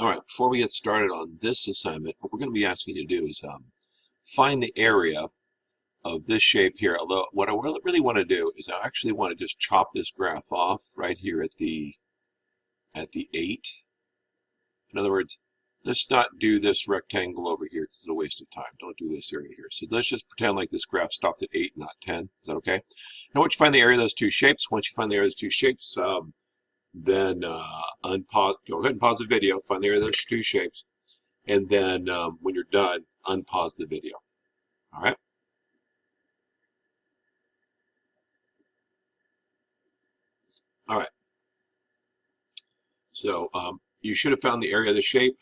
All right, before we get started on this assignment, what we're going to be asking you to do is find the area of this shape here. Although what I really want to do is I actually want to just chop this graph off right here at the 8. In other words, let's not do this rectangle over here because it's a waste of time. Don't do this area here. So let's just pretend like this graph stopped at 8, not 10. Is that okay? Now once you find the area of those two shapes, then unpause, go ahead and pause the video, find the area of those two shapes, and then when you're done, unpause the video. All right? All right. So you should have found the area of the shape.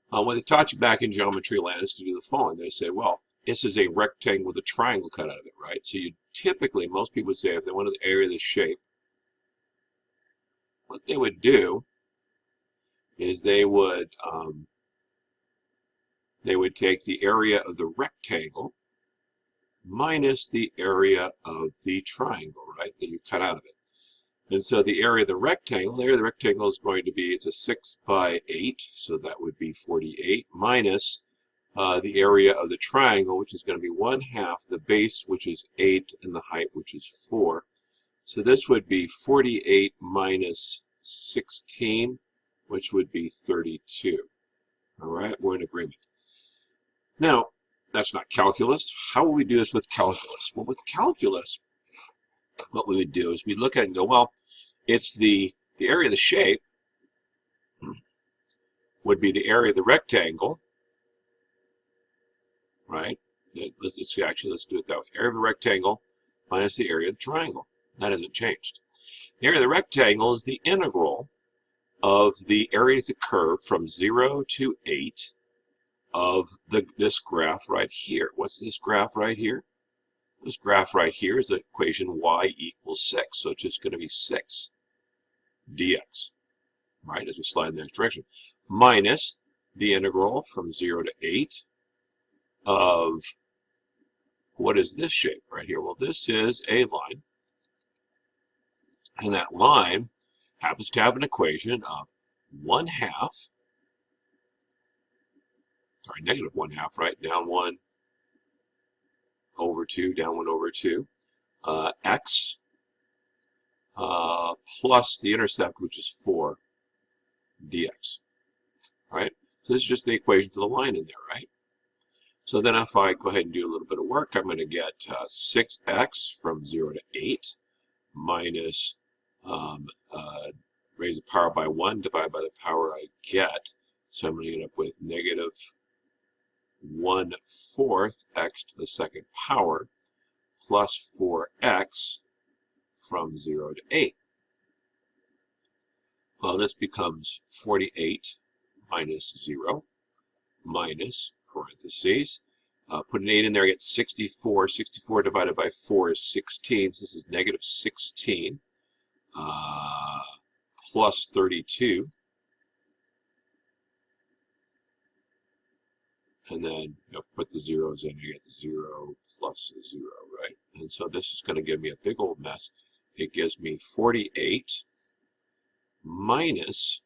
What they taught you back in geometry land is to do the following. They say, well, this is a rectangle with a triangle cut out of it, right? So you typically, most people would say if they wanted the area of the shape, what they would do is they would take the area of the rectangle minus the area of the triangle, right, that you cut out of it. And so the area of the rectangle is going to be, it's a 6 by 8, so that would be 48, minus the area of the triangle, which is going to be 1/2 the base, which is 8, and the height, which is 4. So this would be 48 minus 16, which would be 32. All right, we're in agreement. Now, that's not calculus. How will we do this with calculus? Well, with calculus, what we would do is we'd look at it and go, well, it's the area of the shape would be the area of the rectangle, right? Let's do it that way. Area of the rectangle minus the area of the triangle. That hasn't changed. The area of the rectangle is the integral of the area of the curve from 0 to 8 of this graph right here. What's this graph right here? This graph right here is the equation y equals 6. So it's just going to be 6 dx, right, as we slide in the next direction, minus the integral from 0 to 8 of, what is this shape right here? Well, this is a line. And that line happens to have an equation of negative 1/2, right? Down 1 over 2, down 1 over 2, x plus the intercept, which is 4 dx, right? So this is just the equation to the line in there, right? So then if I go ahead and do a little bit of work, I'm going to get 6x from 0 to 8 minus raise the power by 1 divided by the power I get. So I'm going to end up with negative 1/4 x to the second power plus 4x from 0 to 8. Well, this becomes 48 minus 0 minus parentheses. Put an 8 in there, I get 64. 64 divided by 4 is 16. So this is negative 16 plus 32. And then put the zeros in, you get 0 plus 0, right? And so this is going to give me a big old mess. It gives me 48 minus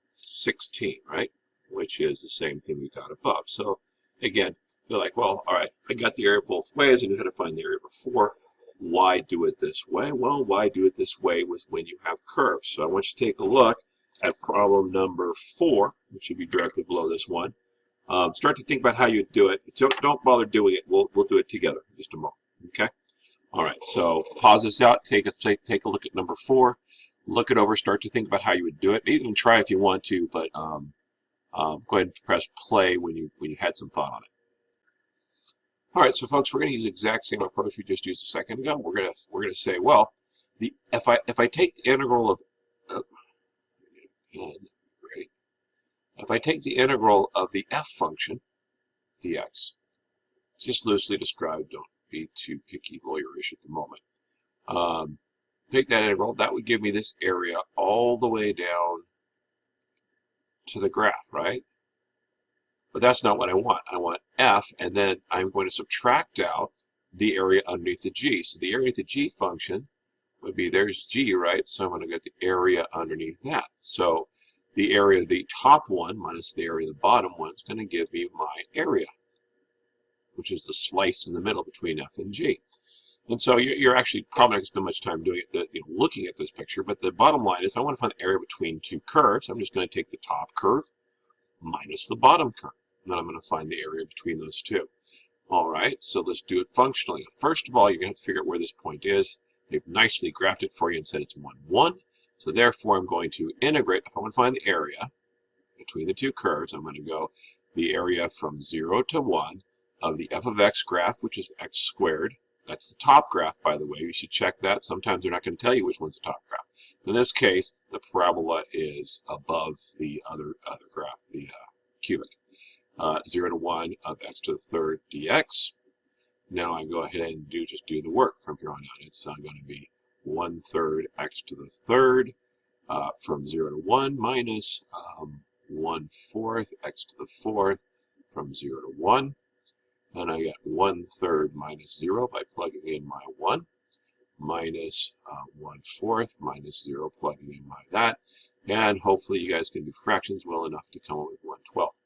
16, right? Which is the same thing we got above. So again, you're like, well, all right, I got the area both ways. I knew how to find the area before. Why do it this way? Well, why do it this way when you have curves? So I want you to take a look at problem number 4, which should be directly below this one. Start to think about how you do it. Don't bother doing it. We'll do it together in just a moment. Okay. All right. So pause this out. Take a look at number 4. Look it over. Start to think about how you would do it. Maybe you can try if you want to, but go ahead and press play when you had some thought on it. All right. So folks, we're going to use the exact same approach we just used a second ago. We're gonna say, well, if I take the integral of If I take the integral of the f function, dx, just loosely described, don't be too picky lawyerish at the moment. Take that integral, that would give me this area all the way down to the graph, right? But that's not what I want. I want f, and then I'm going to subtract out the area underneath the g. So the area of the g function would be, there's g, right? So I'm going to get the area underneath that. So the area of the top one minus the area of the bottom one is going to give me my area, which is the slice in the middle between F and G. And so you're actually probably not going to spend much time doing it, looking at this picture, but the bottom line is if I want to find the area between two curves, I'm just going to take the top curve minus the bottom curve. And then I'm going to find the area between those two. All right, so let's do it functionally. First of all, you're going to have to figure out where this point is. They've nicely graphed it for you and said it's 1, 1. So therefore, I'm going to integrate. If I want to find the area between the two curves, I'm going to go the area from 0 to 1 of the f of x graph, which is x squared. That's the top graph, by the way. You should check that. Sometimes they're not going to tell you which one's the top graph. In this case, the parabola is above the other graph, the cubic. 0 to 1 of x to the third dx. Now I go ahead and just do the work from here on out. It's going to be 1/3 x to the third from 0 to 1 minus 1/4 x to the fourth from 0 to 1. And I get 1/3 minus 0 by plugging in my 1 minus 1/4 minus 0, plugging in my that. And hopefully you guys can do fractions well enough to come up with 1/12.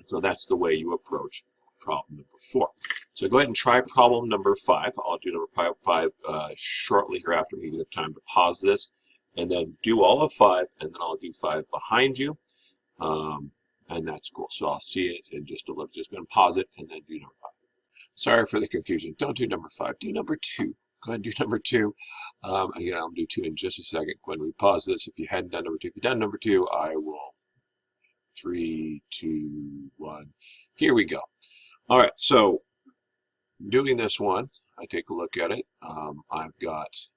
So that's the way you approach problem number 4. So go ahead and try problem number 5. I'll do number 5 shortly hereafter. Give you the time to pause this and then do all of 5, and then I'll do 5 behind you. And that's cool. So I'll see it in just a little. Just going to pause it and then do number 5. Sorry for the confusion. Don't do number 5. Do number 2. Go ahead and do number 2. Again, I'll do 2 in just a second when we pause this. If you hadn't done number 2, if you've done number 2, I will. 3, 2, 1. Here we go. All right, so doing this one, I take a look at it. I've got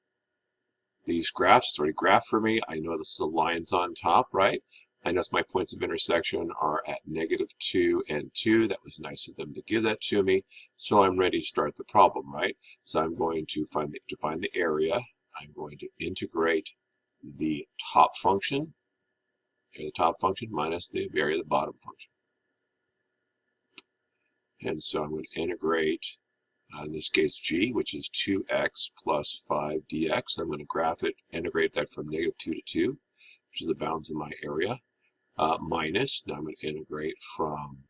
these graphs. It's already graphed for me. I know this is the lines on top, right? I notice my points of intersection are at -2 and 2. That was nice of them to give that to me. So I'm ready to start the problem, right? So I'm going to find the area. I'm going to integrate the top function. The top function minus the area of the bottom function. And so I'm going to integrate, in this case, g, which is 2x plus 5 dx. I'm going to graph it, integrate that from -2 to 2, which is the bounds of my area, minus, now I'm going to integrate from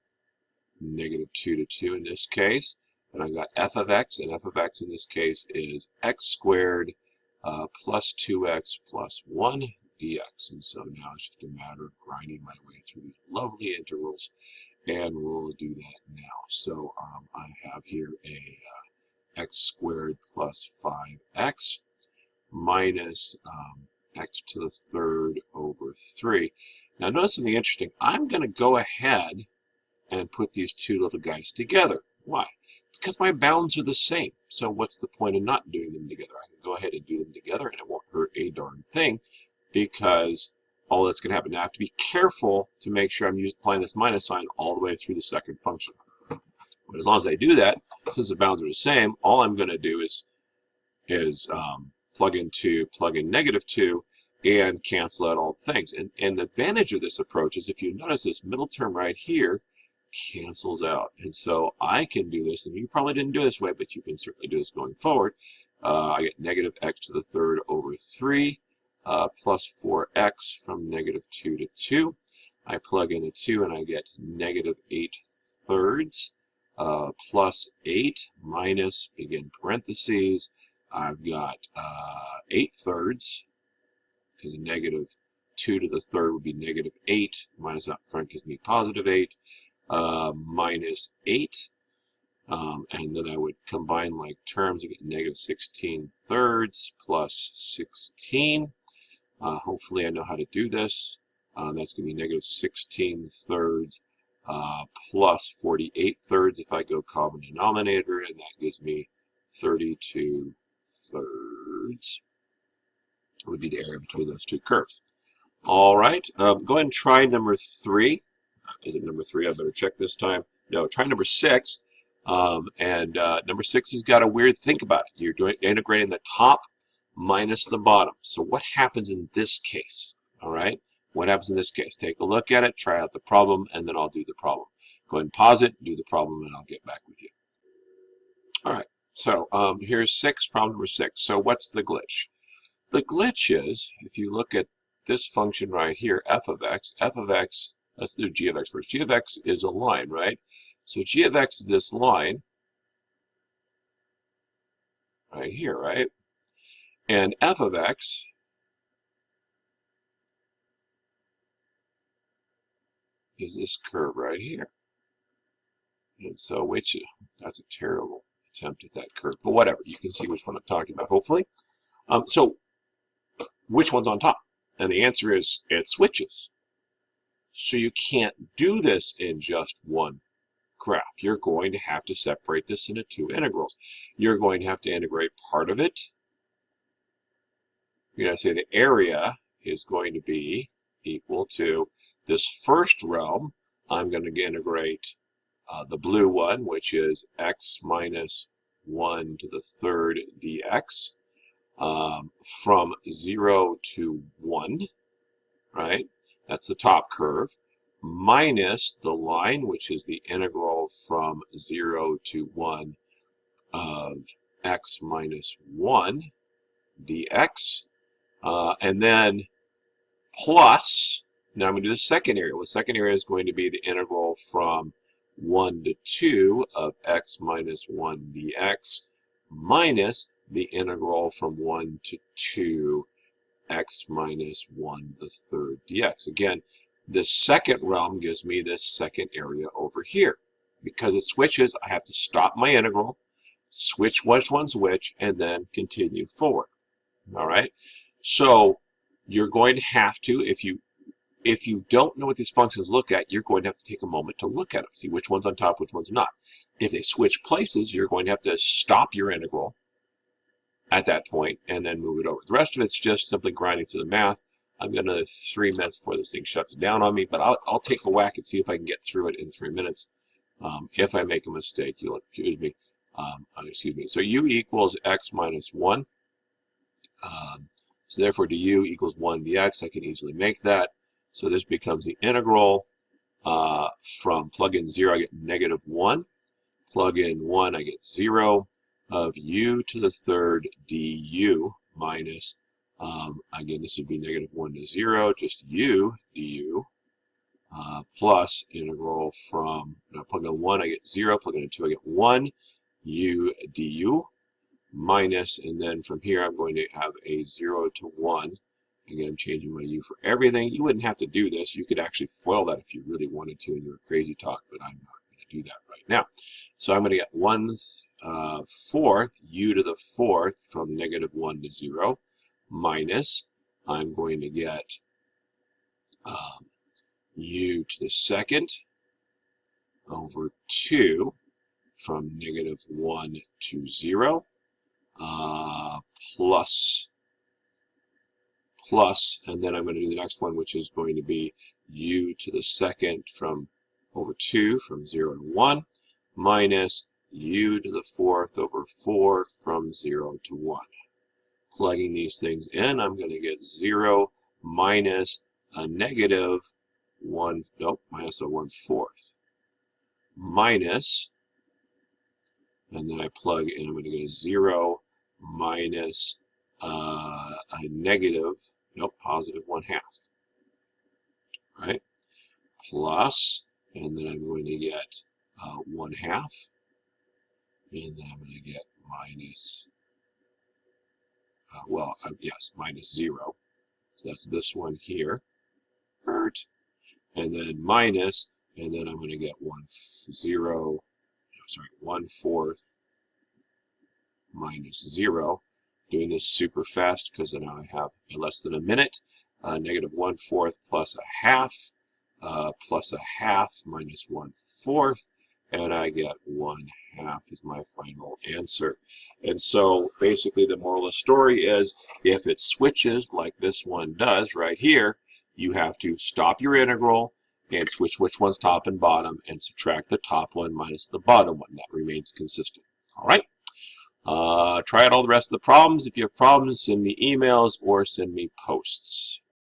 -2 to 2 in this case, and I've got f of x, and f of x in this case is x squared plus 2x plus 1 dx. And so now it's just a matter of grinding my way through these lovely integrals, and we'll do that now. So I have here a x squared plus 5x minus x to the third over 3. Now notice something interesting. I'm going to go ahead and put these two little guys together. Why? Because my bounds are the same. So what's the point of not doing them together? I can go ahead and do them together and it won't hurt a darn thing, because all that's going to happen. Now I have to be careful to make sure I'm applying this minus sign all the way through the second function. But as long as I do that, since the bounds are the same, all I'm going to do is plug in -2 and cancel out all the things. And the advantage of this approach is if you notice this middle term right here cancels out. And so I can do this, and you probably didn't do it this way, but you can certainly do this going forward. I get -x to the third over 3 plus 4x from -2 to 2. I plug in a 2 and I get -8/3 plus 8 minus, begin parentheses, I've got 8/3, because a -2 to the third would be -8, minus out front gives me +8, minus 8, and then I would combine like terms. I get -16/3 plus 16. Hopefully I know how to do this. That's going to be -16/3 plus 48/3 if I go common denominator, and that gives me 32/3 would be the area between those two curves. All right, go ahead and try number 3. Is it number 3? I better check this time. No, try number 6. Number 6 has got a weird think about it. You're integrating the top minus the bottom. So what happens in this case? All right, what happens in this case? Take a look at it, try out the problem, and then I'll do the problem. Go ahead and pause it, do the problem, and I'll get back with you. All right, so here's problem number 6. So what's the glitch? The glitch is, if you look at this function right here, f of x, let's do g of x first. G of x is a line, right? So g of x is this line right here, right? And f of x is this curve right here. And so that's a terrible attempt at that curve, but whatever. You can see which one I'm talking about, hopefully. So which one's on top? And the answer is it switches. So you can't do this in just one graph. You're going to have to separate this into two integrals. You're going to have to integrate part of it. You're going to say the area is going to be equal to this first realm. I'm going to integrate the blue one, which is x minus 1 to the third dx from 0 to 1, right? That's the top curve, minus the line, which is the integral from 0 to 1 of x minus 1 dx, and then plus, now I'm going to do the second area. Well, the second area is going to be the integral from 1 to 2 of x minus 1 dx minus the integral from 1 to 2 x minus 1 the third dx. Again, this second realm gives me this second area over here. Because it switches, I have to stop my integral, switch which one's which, and then continue forward. All right? So you're going to have to, if you don't know what these functions look at, you're going to have to take a moment to look at it, see which one's on top, which one's not. If they switch places, you're going to have to stop your integral at that point and then move it over. The rest of it's just simply grinding through the math. I've got another 3 minutes before this thing shuts down on me, but I'll take a whack and see if I can get through it in 3 minutes. If I make a mistake, you'll excuse me. So u equals x minus 1. So therefore, du equals 1 dx. I can easily make that. So this becomes the integral from plug in 0, I get negative 1. Plug in 1, I get 0 of u to the third du minus, again, this would be negative 1 to 0, just u du, plus integral from, now plug in 1, I get 0, plug in 2, I get 1, u du, minus, and then from here I'm going to have a 0 to 1. Again, I'm changing my u for everything. You wouldn't have to do this. You could actually FOIL that if you really wanted to in your crazy talk, but I'm not going to do that right now. So I'm going to get 1/4 u to the fourth from negative 1 to 0 minus, I'm going to get u to the second over 2 from negative 1 to 0 plus, and then I'm going to do the next one, which is going to be u to the second from over 2 from 0 to 1 minus u to the fourth over 4 from 0 to 1. Plugging these things in, I'm going to get 0 minus a negative 1, nope, minus a 1/4. Minus, and then I plug in, I'm going to get a 0 minus a negative, nope, positive 1/2. Right? Plus, and then I'm going to get 1/2. And then I'm going to get minus, yes, minus 0. So that's this one here. And then minus, and then I'm going to get 1/4 minus 0. Doing this super fast because now I have less than a minute. Negative 1/4 plus a half minus 1/4. And I get 1/2 is my final answer. And so basically the moral of the story is if it switches like this one does right here, you have to stop your integral and switch which one's top and bottom and subtract the top one minus the bottom one. That remains consistent. All right? Try out all the rest of the problems. If you have problems, send me emails or send me posts.